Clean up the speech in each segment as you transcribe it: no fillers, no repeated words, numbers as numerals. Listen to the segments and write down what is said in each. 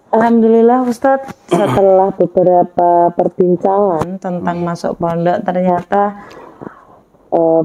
Alhamdulillah Ustadz, setelah beberapa perbincangan tentang masuk pondok, ternyata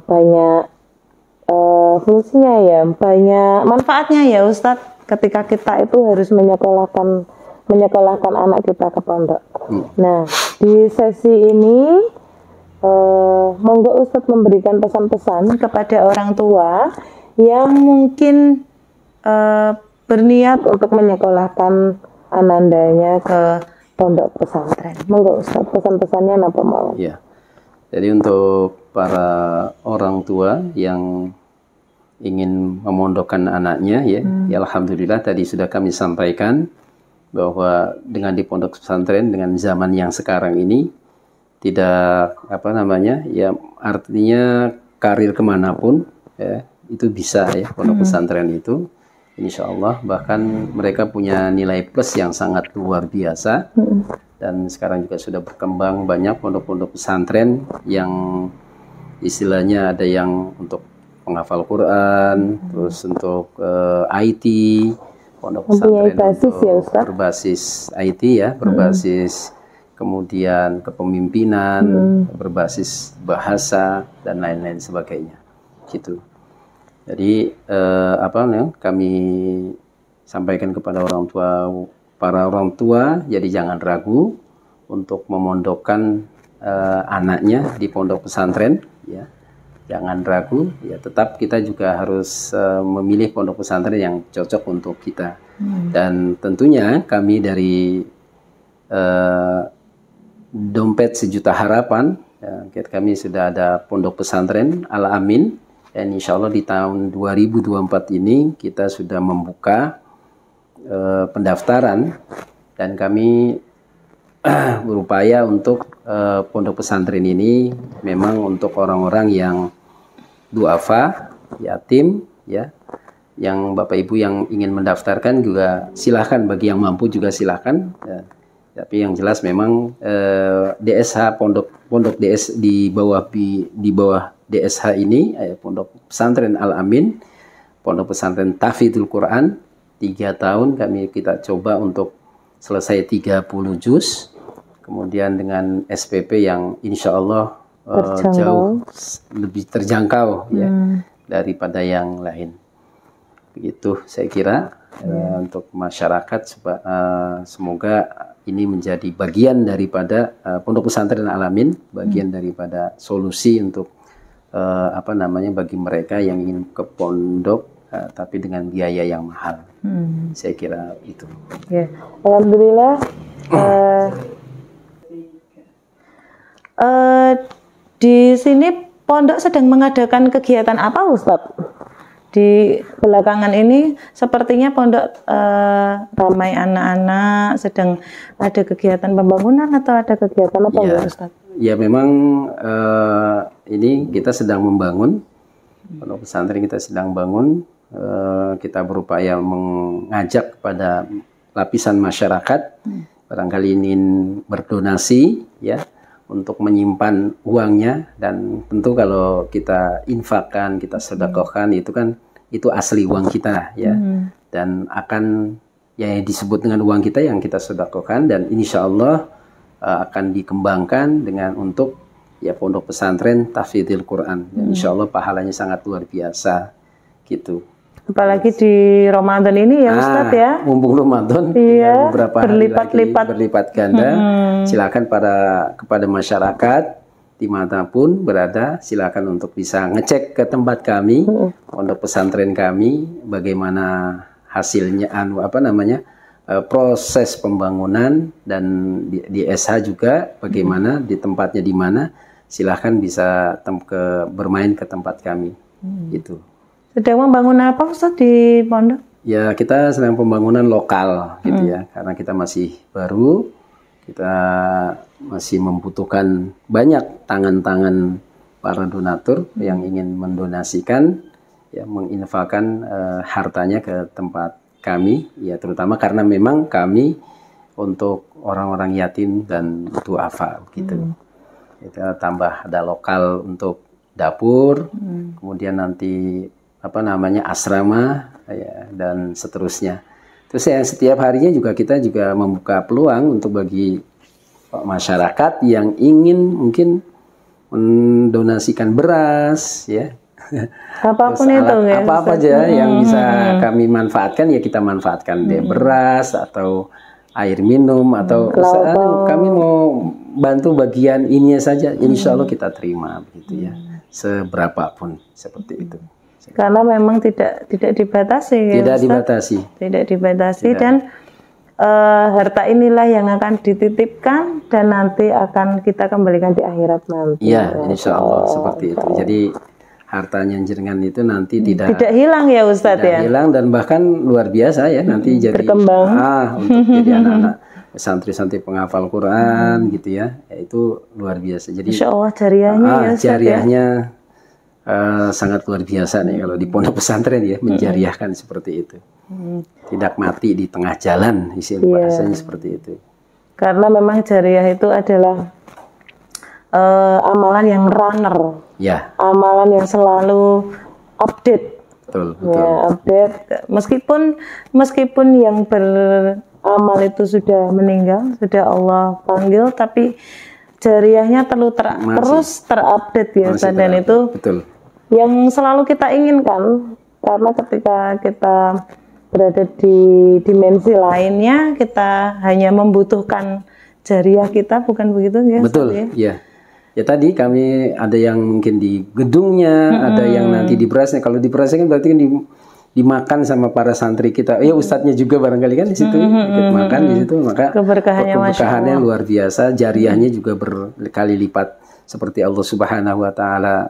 banyak fungsinya ya, banyak manfaatnya ya Ustadz, ketika kita itu harus menyekolahkan anak kita ke pondok. Nah, di sesi ini monggo Ustadz memberikan pesan-pesan kepada orang tua yang mungkin berniat untuk menyekolahkan anandanya ke pondok pesantren. Monggo Ustaz, pesan-pesannya apa mau? Ya. Jadi untuk para orang tua yang ingin memondokkan anaknya ya, ya alhamdulillah tadi sudah kami sampaikan bahwa dengan di pondok pesantren dengan zaman yang sekarang ini tidak ya artinya karir kemanapun ya itu bisa ya pondok pesantren itu. Insya Allah bahkan mereka punya nilai plus yang sangat luar biasa dan sekarang juga sudah berkembang banyak pondok-pondok pesantren yang istilahnya ada yang untuk penghafal Quran, terus untuk IT, pondok pesantren untuk berbasis IT ya, berbasis kemudian kepemimpinan, berbasis bahasa dan lain-lain sebagainya, gitu. Jadi kami sampaikan kepada para orang tua, jadi jangan ragu untuk memondokkan anaknya di pondok pesantren, ya. Jangan ragu, ya tetap kita juga harus memilih pondok pesantren yang cocok untuk kita. Dan tentunya kami dari Dompet Sejuta Harapan, ya, kami sudah ada pondok pesantren Al-Amin. Dan insya Allah di tahun 2024 ini kita sudah membuka pendaftaran dan kami berupaya untuk pondok pesantren ini memang untuk orang-orang yang duafa, yatim, ya, yang Bapak Ibu yang ingin mendaftarkan juga silahkan, bagi yang mampu juga silahkan. Ya. Tapi yang jelas memang DSH pondok DS di bawah DSH ini pondok pesantren Al-Amin, pondok pesantren Tahfidzul Quran 3 tahun kita coba untuk selesai 30 juz, kemudian dengan SPP yang insya Allah jauh lebih terjangkau ya daripada yang lain. Begitu saya kira untuk masyarakat, semoga ini menjadi bagian daripada pondok pesantren Al-Amin, bagian daripada solusi untuk bagi mereka yang ingin ke pondok tapi dengan biaya yang mahal. Saya kira itu. Ya. Alhamdulillah. Di sini pondok sedang mengadakan kegiatan apa, Ustadz? Di belakangan ini sepertinya pondok ramai anak-anak, sedang ada kegiatan pembangunan atau ada kegiatan apa ya, Ustaz? Ya memang ini kita sedang membangun pondok pesantren, kita sedang bangun, kita berupaya mengajak kepada lapisan masyarakat barangkali ingin berdonasi ya untuk menyimpan uangnya, dan tentu kalau kita infakkan, kita sedekahkan itu asli uang kita ya, dan akan ya disebut dengan uang kita yang kita sedekahkan, dan insya Allah akan dikembangkan dengan untuk ya pondok pesantren Tahfidzul Quran. Insya Allah pahalanya sangat luar biasa gitu. Apalagi di Ramadan ini ya Ustadz ya. Mumpung Ramadan, iya, beberapa berlipat ganda. Silakan kepada masyarakat dimanapun berada, silakan untuk bisa ngecek ke tempat kami, pondok pesantren kami, bagaimana hasilnya, proses pembangunan, dan di SH juga bagaimana, di tempatnya di mana. Silakan bisa bermain ke tempat kami, gitu. Sedang membangun apa Ustaz di pondok? Ya kita sedang pembangunan lokal gitu ya, karena kita masih baru, kita masih membutuhkan banyak tangan-tangan para donatur yang ingin mendonasikan, ya menginfakkan hartanya ke tempat kami, ya terutama karena memang kami untuk orang-orang yatim dan duafa gitu. Kita tambah ada lokal untuk dapur, kemudian nanti asrama ya, dan seterusnya. Terus ya, setiap harinya juga kita juga membuka peluang untuk bagi masyarakat yang ingin mungkin mendonasikan beras, ya. Apapun itu, ya, apa aja yang bisa kami manfaatkan, ya kita manfaatkan deh, beras atau air minum atau kami mau bantu bagian ininya saja, insya Allah kita terima begitu ya, seberapapun seperti itu. Karena memang tidak dibatasi, tidak ya, tidak dibatasi dan harta inilah yang akan dititipkan dan nanti akan kita kembalikan di akhirat nanti. Iya, insya Allah seperti itu. Jadi hartanya jenengan itu nanti tidak hilang ya Ustadz, ya. Hilang dan bahkan luar biasa ya, nanti jadi berkembang untuk jadi anak-anak santri-santri penghafal Quran gitu ya. Itu luar biasa. Jadi insya Allah jariahnya ya Ustadz, jariahnya sangat luar biasa nih kalau di pondok pesantren ya, menjariahkan seperti itu. Tidak mati di tengah jalan, istilah bahasanya seperti itu. Karena memang jariah itu adalah amalan yang runner, ya, amalan yang selalu update, betul. Ya, update. Meskipun yang beramal itu sudah meninggal, sudah Allah panggil, tapi jariahnya terus terupdate ya, dan itu betul yang selalu kita inginkan. Karena ketika kita berada di dimensi lainnya, kita hanya membutuhkan jariah kita, bukan begitu ya? Betul, ya. Ya tadi kami ada yang mungkin di gedungnya, ada yang nanti di berasnya. Kalau di berasnya kan berarti kan dimakan sama para santri kita. Ya ustadznya juga barangkali kan di situ ikut makan di situ, maka keberkahannya luar biasa. Jariahnya juga berkali lipat, seperti Allah Subhanahu wa taala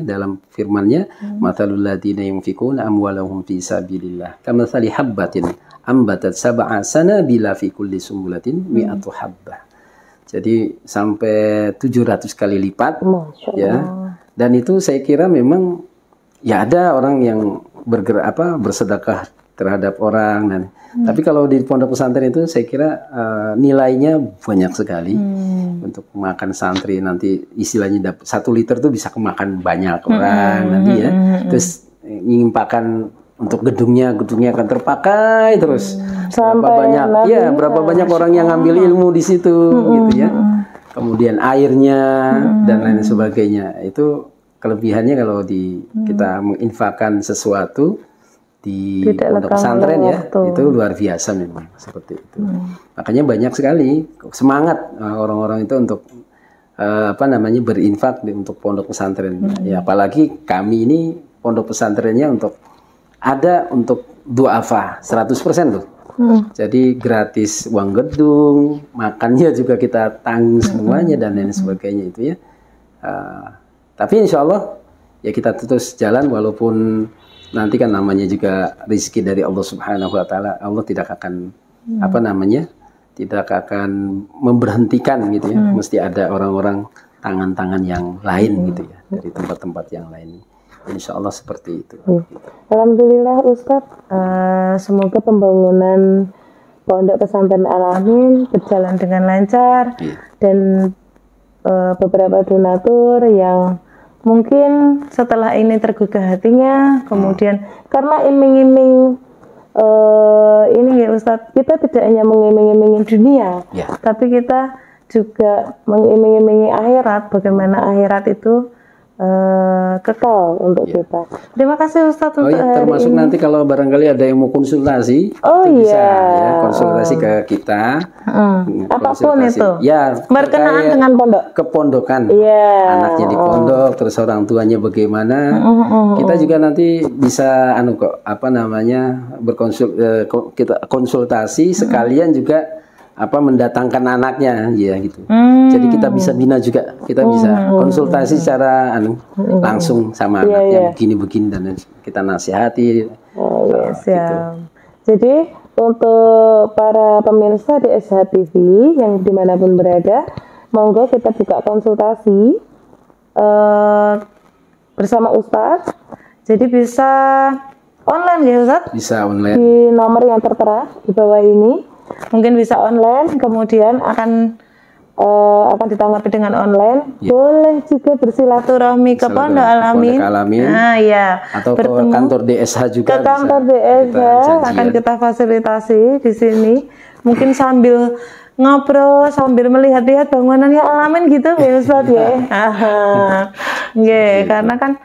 dalam firman-Nya, matalul ladzina yunfikuna amwalahum fi sabilillah kamatsali habbatin ambatat sab'a sanabila fi kulli sumbulatin mi'atu habbah. Jadi sampai 700 kali lipat, ya. Dan itu saya kira memang ya ada orang yang bersedekah terhadap orang, dan tapi kalau di pondok pesantren itu saya kira nilainya banyak sekali. Untuk makan santri nanti istilahnya 1 liter tuh bisa kemakan banyak orang nanti ya. Terus menyimpahkan untuk gedungnya akan terpakai terus. Berapa banyak orang yang ngambil ilmu di situ gitu ya. Kemudian airnya dan lain sebagainya. Itu kelebihannya kalau kita menginfakkan sesuatu di pondok pesantren ya, itu luar biasa memang seperti itu. Makanya banyak sekali semangat orang-orang itu untuk berinfak untuk pondok pesantren. Ya apalagi kami ini pondok pesantrennya untuk du'afa 100% tuh. Jadi gratis uang gedung, makannya juga kita tanggung semuanya dan lain sebagainya itu ya. Tapi insya Allah ya kita terus jalan, walaupun nanti kan namanya juga rezeki dari Allah Subhanahu wa taala. Allah tidak akan tidak akan memberhentikan gitu ya. Mesti ada orang-orang tangan-tangan yang lain gitu ya, dari tempat-tempat yang lain. Insya Allah seperti itu. Alhamdulillah Ustadz, semoga pembangunan Pondok Pesantren Al-Amin berjalan dengan lancar, dan beberapa donatur yang mungkin setelah ini tergugah hatinya, kemudian karena iming-iming ini ya Ustadz, kita tidak hanya mengiming-imingin dunia, tapi kita juga mengiming-imingi akhirat, bagaimana akhirat itu kekal untuk kita. Terima kasih Ustadz untuk termasuk nanti kalau barangkali ada yang mau konsultasi, bisa ya konsultasi ke kita. Apapun itu. Ya, berkenaan dengan pondok. Kepondokan. Anaknya di pondok, terus orang tuanya bagaimana. Kita juga nanti bisa kita konsultasi sekalian juga mendatangkan anaknya ya gitu. Jadi kita bisa bina juga, kita bisa konsultasi secara langsung sama anaknya begini-begini, dan kita nasihati. Gitu. Jadi untuk para pemirsa di SH TV yang dimanapun berada, monggo kita buka konsultasi bersama Ustadz. Jadi bisa online ya Ustadz? Bisa online. Di nomor yang tertera di bawah ini. Mungkin bisa online, kemudian akan akan ditanggapi dengan online, boleh juga bersilaturahmi ke Pondok Al-Amin. Nah, ya. Atau ke kantor DSH juga. Ke kantor DSH akan kita fasilitasi di sini. Mungkin sambil ngobrol, sambil melihat-lihat bangunannya Al-Amin gitu, ya Ustaz ya. Karena kan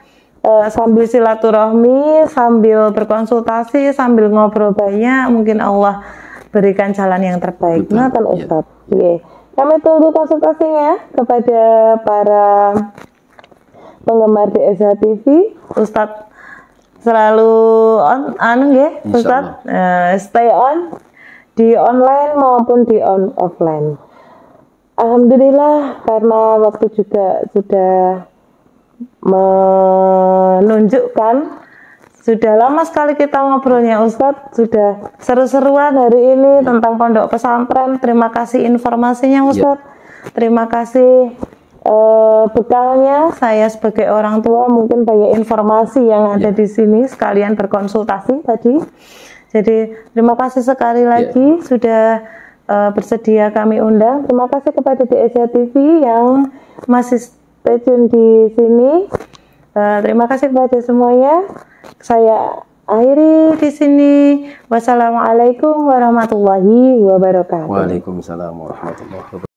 sambil silaturahmi, sambil berkonsultasi, sambil ngobrol banyak, mungkin Allah berikan jalan yang terbaik. Nah, kan Ustaz. Kami tunggu konsultasinya kepada para penggemar DSH TV. Ustadz selalu Ustadz stay on di online maupun di offline. Alhamdulillah, karena waktu juga sudah menunjukkan. Sudah lama sekali kita ngobrolnya Ustadz, sudah seru-seruan hari ini tentang pondok pesantren. Terima kasih informasinya Ustadz, terima kasih bekalnya. Saya sebagai orang tua mungkin banyak informasi yang ada di sini, sekalian berkonsultasi tadi. Jadi terima kasih sekali lagi sudah bersedia kami undang. Terima kasih kepada DSH TV yang masih stay tune di sini. Terima kasih kepada semuanya. Saya akhiri di sini. Wassalamualaikum warahmatullahi wabarakatuh. Waalaikumsalam warahmatullahi wabarakatuh.